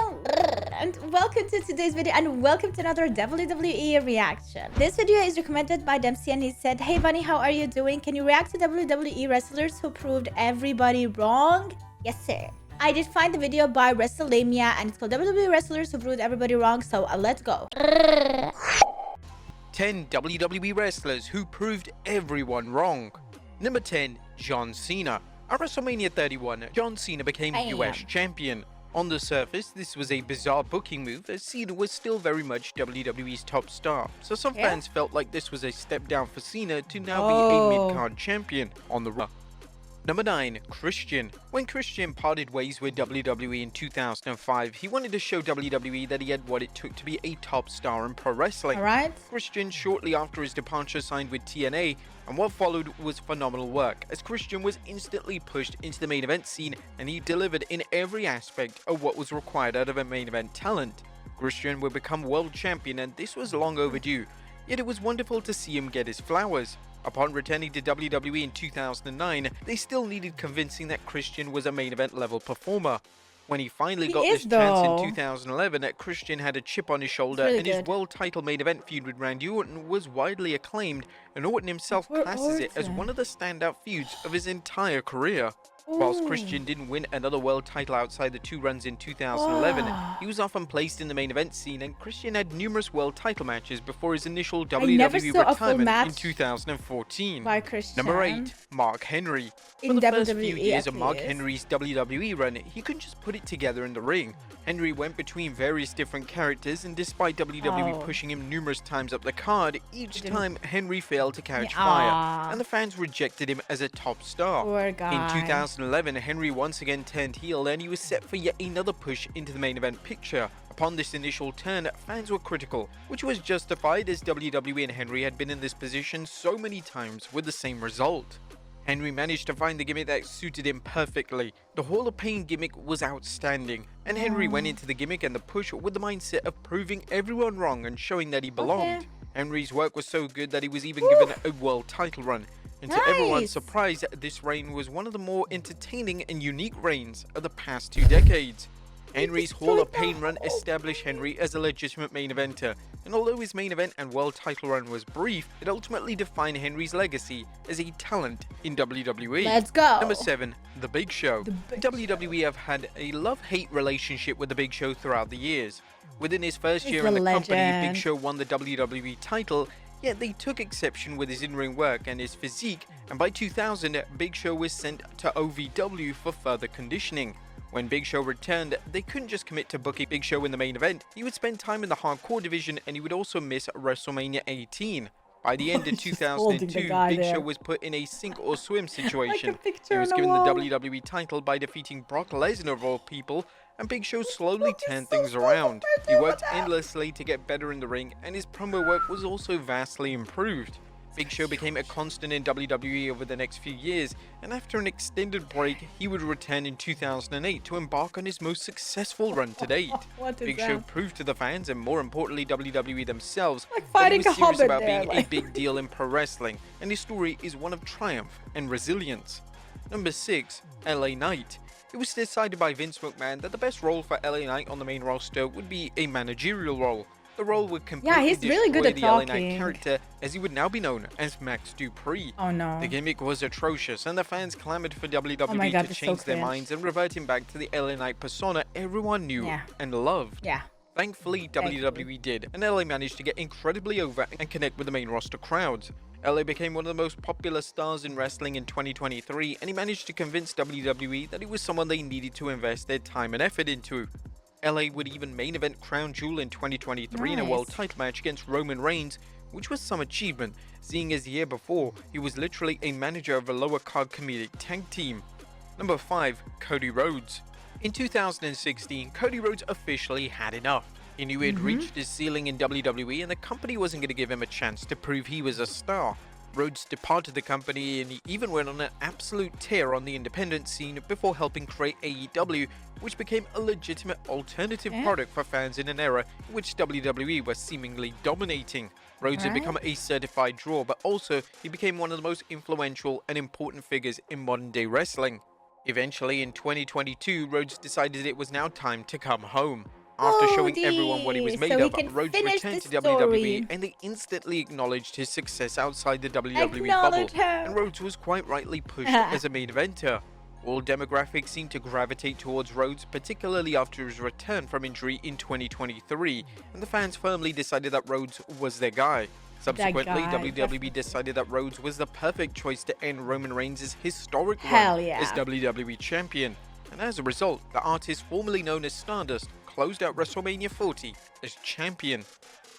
Hello and welcome to today's video and welcome to another WWE reaction. This video is recommended by Dempsey and he said, "Hey Bunny, how are you doing? Can you react to WWE wrestlers who proved everybody wrong?" Yes sir. I did find the video by WrestleMania and it's called WWE wrestlers who proved everybody wrong, so let's go. 10 WWE wrestlers who proved everyone wrong. Number 10, John Cena. At WrestleMania 31, John Cena became US champion. On the surface, this was a bizarre booking move as Cena was still very much WWE's top star, so some fans felt like this was a step down for Cena to now be a mid-card champion on the Raw. Number 9, Christian. When Christian parted ways with WWE in 2005, he wanted to show WWE that he had what it took to be a top star in pro wrestling. Christian, shortly after his departure, signed with TNA, and what followed was phenomenal work, as Christian was instantly pushed into the main event scene and he delivered in every aspect of what was required out of a main event talent. Christian would become world champion and this was long overdue, yet it was wonderful to see him get his flowers. Upon returning to WWE in 2009, they still needed convincing that Christian was a main event level performer. When he finally got this chance in 2011, Christian had a chip on his shoulder and his world title main event feud with Randy Orton was widely acclaimed, and Orton himself classes it as one of the standout feuds of his entire career. Whilst Christian didn't win another world title outside the two runs in 2011, he was often placed in the main event scene, and Christian had numerous world title matches before his initial WWE retirement in 2014. Number 8, Mark Henry. For the first few years of Mark Henry's WWE run, he couldn't just put it together in the ring. Henry went between various different characters, and despite WWE pushing him numerous times up the card, each time Henry failed to catch fire, and the fans rejected him as a top star. In 2011, Henry once again turned heel and he was set for yet another push into the main event picture. Upon this initial turn, fans were critical, which was justified as WWE and Henry had been in this position so many times with the same result. Henry managed to find the gimmick that suited him perfectly. The Hall of Pain gimmick was outstanding, and Henry went into the gimmick and the push with the mindset of proving everyone wrong and showing that he belonged. Henry's work was so good that he was even given a world title run. And to everyone's surprise, this reign was one of the more entertaining and unique reigns of the past 2 decades. Henry's Hall of Pain run established Henry as a legitimate main eventer, and although his main event and world title run was brief, it ultimately defined Henry's legacy as a talent in WWE. Let's go! Number 7, The Big Show. WWE have had a love-hate relationship with The Big Show throughout the years. Within his first year in the company, Big Show won the WWE title, yet they took exception with his in-ring work and his physique, and by 2000, Big Show was sent to OVW for further conditioning. When Big Show returned, they couldn't just commit to booking Big Show in the main event. He would spend time in the hardcore division and he would also miss WrestleMania 18. By the end of 2002, Big Show was put in a sink or swim situation. He was given the WWE title by defeating Brock Lesnar of all people, and Big Show slowly turned things around. He worked endlessly to get better in the ring, and his promo work was also vastly improved. Big Show became a constant in WWE over the next few years, and after an extended break, he would return in 2008 to embark on his most successful run to date. Big Show proved to the fans, and more importantly WWE themselves, that he was serious about being a big deal in pro wrestling, and his story is one of triumph and resilience. Number 6, LA Knight. It was decided by Vince McMahon that the best role for LA Knight on the main roster would be a managerial role. The role would completely destroy the LA Knight character, as he would now be known as Max Dupree. The gimmick was atrocious, and the fans clamored for WWE to change their minds and revert him back to the LA Knight persona everyone knew and loved. Thankfully, WWE did, and LA managed to get incredibly over and connect with the main roster crowds. LA became one of the most popular stars in wrestling in 2023, and he managed to convince WWE that he was someone they needed to invest their time and effort into. LA would even main event Crown Jewel in 2023 in a world title match against Roman Reigns, which was some achievement, seeing as the year before, he was literally a manager of a lower card comedic tag team. Number 5, Cody Rhodes. In 2016, Cody Rhodes officially had enough. He knew he had reached his ceiling in WWE and the company wasn't going to give him a chance to prove he was a star. Rhodes departed the company and he even went on an absolute tear on the independent scene before helping create AEW, which became a legitimate alternative product for fans in an era in which WWE was seemingly dominating. Rhodes had become a certified draw, but also he became one of the most influential and important figures in modern day wrestling. Eventually, in 2022, Rhodes decided it was now time to come home. After showing everyone what he was made so of, Rhodes returned to story. WWE and they instantly acknowledged his success outside the WWE bubble, and Rhodes was quite rightly pushed as a main eventer. All demographics seemed to gravitate towards Rhodes, particularly after his return from injury in 2023, and the fans firmly decided that Rhodes was their guy. Subsequently, WWE decided that Rhodes was the perfect choice to end Roman Reigns' historic run as WWE Champion. And as a result, the artist formerly known as Stardust closed out WrestleMania 40 as champion.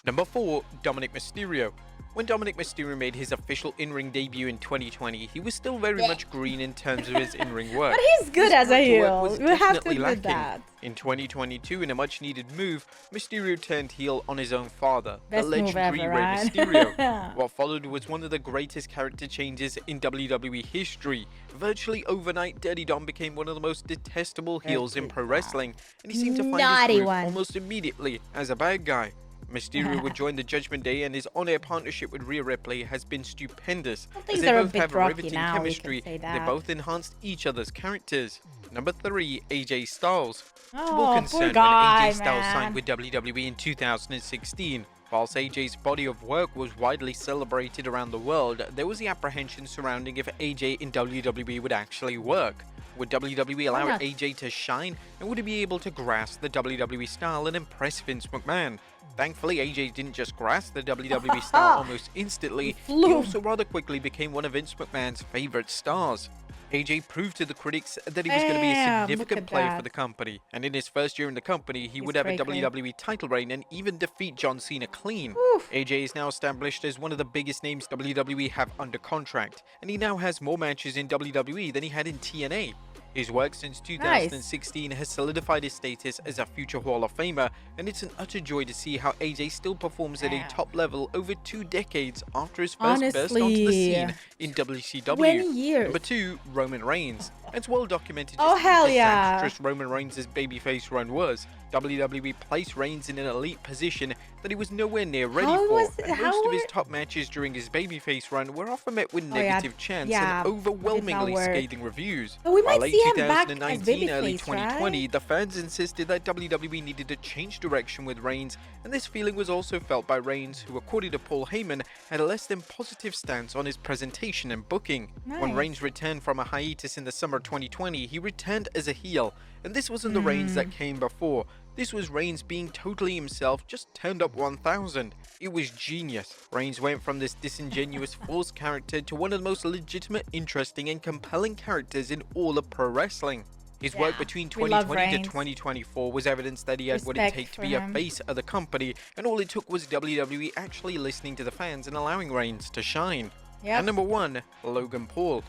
Number 4, Dominic Mysterio. When Dominic Mysterio made his official in-ring debut in 2020, he was still very much green in terms of his in-ring work. But he's good as a heel. We have to admit that. In 2022, in a much-needed move, Mysterio turned heel on his own father, the legendary Rey Mysterio. What followed was one of the greatest character changes in WWE history. Virtually overnight, Dirty Dom became one of the most detestable heels in pro wrestling, and he seemed to find his groove almost immediately as a bad guy. Mysterio would join the Judgment Day, and his on-air partnership with Rhea Ripley has been stupendous, as they both have riveting chemistry. They both enhanced each other's characters. Number 3, AJ Styles. More concerned when AJ Styles signed with WWE in 2016. Whilst AJ's body of work was widely celebrated around the world, there was the apprehension surrounding if AJ in WWE would actually work. Would WWE allow AJ to shine, and would he be able to grasp the WWE style and impress Vince McMahon? Thankfully, AJ didn't just grasp the WWE style almost instantly, he also rather quickly became one of Vince McMahon's favorite stars. AJ proved to the critics that he was going to be a significant player for the company, and in his first year in the company, he would have a WWE title reign and even defeat John Cena clean. AJ is now established as one of the biggest names WWE have under contract, and he now has more matches in WWE than he had in TNA. His work since 2016 has solidified his status as a future Hall of Famer, and it's an utter joy to see how AJ still performs at a top level over 2 decades after his first burst onto the scene in WCW. 20 years. Number 2, Roman Reigns. It's well documented just how disastrous Roman Reigns' babyface run was. WWE placed Reigns in an elite position that he was nowhere near ready for, and most of his top matches during his babyface run were often met with negative chants and overwhelmingly scathing reviews. But we might late see him 2019, early 2020, right? the fans insisted that WWE needed to change direction with Reigns, and this feeling was also felt by Reigns, who, according to Paul Heyman, had a less than positive stance on his presentation and booking. When Reigns returned from a hiatus in the summer of 2020, he returned as a heel, and this wasn't the Reigns that came before. This was Reigns being totally himself, just turned up 1000. It was genius. Reigns went from this disingenuous, forced character to one of the most legitimate, interesting, and compelling characters in all of pro wrestling. His work between 2020 to 2024 was evidence that he had what it takes to be a face of the company, and all it took was WWE actually listening to the fans and allowing Reigns to shine. And number 1, Logan Paul.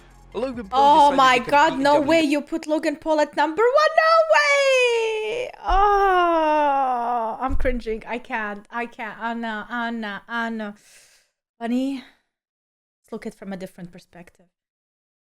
Oh my god, no way you put Logan Paul at number 1, no way! Oh, I'm cringing, I can't, Anna. Bunny, let's look at it from a different perspective.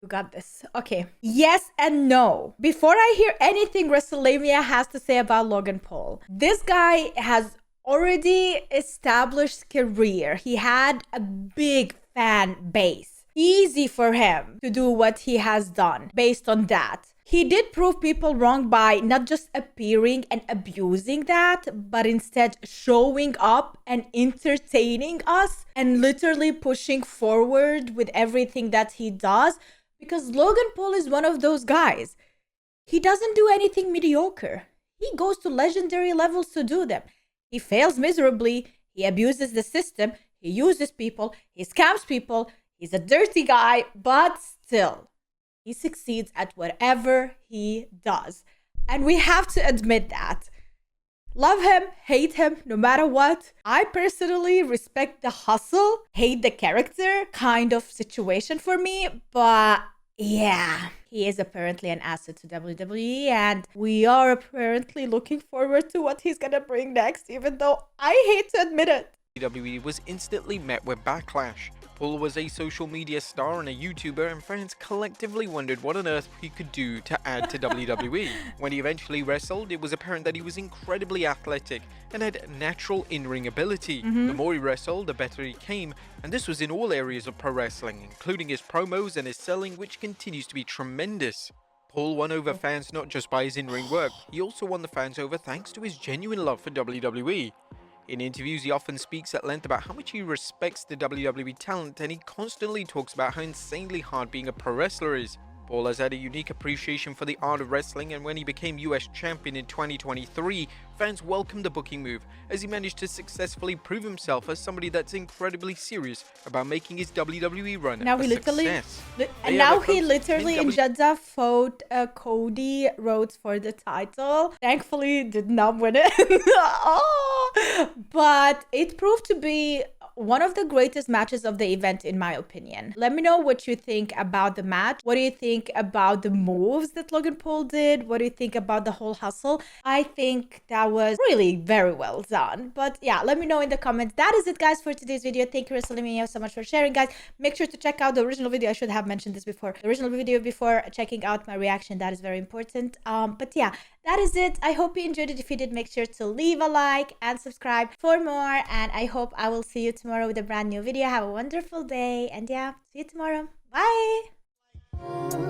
You got this. Okay. Yes and no. Before I hear anything WrestleMania has to say about Logan Paul, this guy has already established career. He had a big fan base. Easy for him to do what he has done based on that. He did prove people wrong by not just appearing and abusing that, but instead showing up and entertaining us and literally pushing forward with everything that he does, because Logan Paul is one of those guys. He doesn't do anything mediocre. He goes to legendary levels to do them. He fails miserably. He abuses the system. He uses people. He scams people. He's a dirty guy, but still, he succeeds at whatever he does. And we have to admit that. Love him, hate him, no matter what. I personally respect the hustle, hate the character kind of situation for me. But yeah, he is apparently an asset to WWE. And we are apparently looking forward to what he's going to bring next, even though I hate to admit it. WWE was instantly met with backlash. Paul was a social media star and a YouTuber, and fans collectively wondered what on earth he could do to add to WWE. When he eventually wrestled, it was apparent that he was incredibly athletic and had natural in-ring ability. The more he wrestled, the better he came, and this was in all areas of pro wrestling, including his promos and his selling, which continues to be tremendous. Paul won over fans not just by his in-ring work, he also won the fans over thanks to his genuine love for WWE. In interviews, he often speaks at length about how much he respects the WWE talent, and he constantly talks about how insanely hard being a pro wrestler is. Paul has had a unique appreciation for the art of wrestling, and when he became US champion in 2023, fans welcomed the booking move as he managed to successfully prove himself as somebody that's incredibly serious about making his WWE run now a success. And now he literally in Jeddah fought Cody Rhodes for the title. Thankfully, did not win it. Oh, but it proved to be one of the greatest matches of the event, in my opinion. Let me know what you think about the match. What do you think about the moves that Logan Paul did? What do you think about the whole hustle? I think that was really very well done. But yeah, let me know in the comments. That is it, guys, for today's video. Thank you, WrestleMania, so much for sharing, guys. Make sure to check out the original video. I should have mentioned this before. The original video before checking out my reaction. That is very important. But yeah, that is it. I hope you enjoyed it. If you did, make sure to leave a like and subscribe for more. And I hope I will see you tomorrow with a brand new video. Have a wonderful day. And yeah, see you tomorrow. Bye.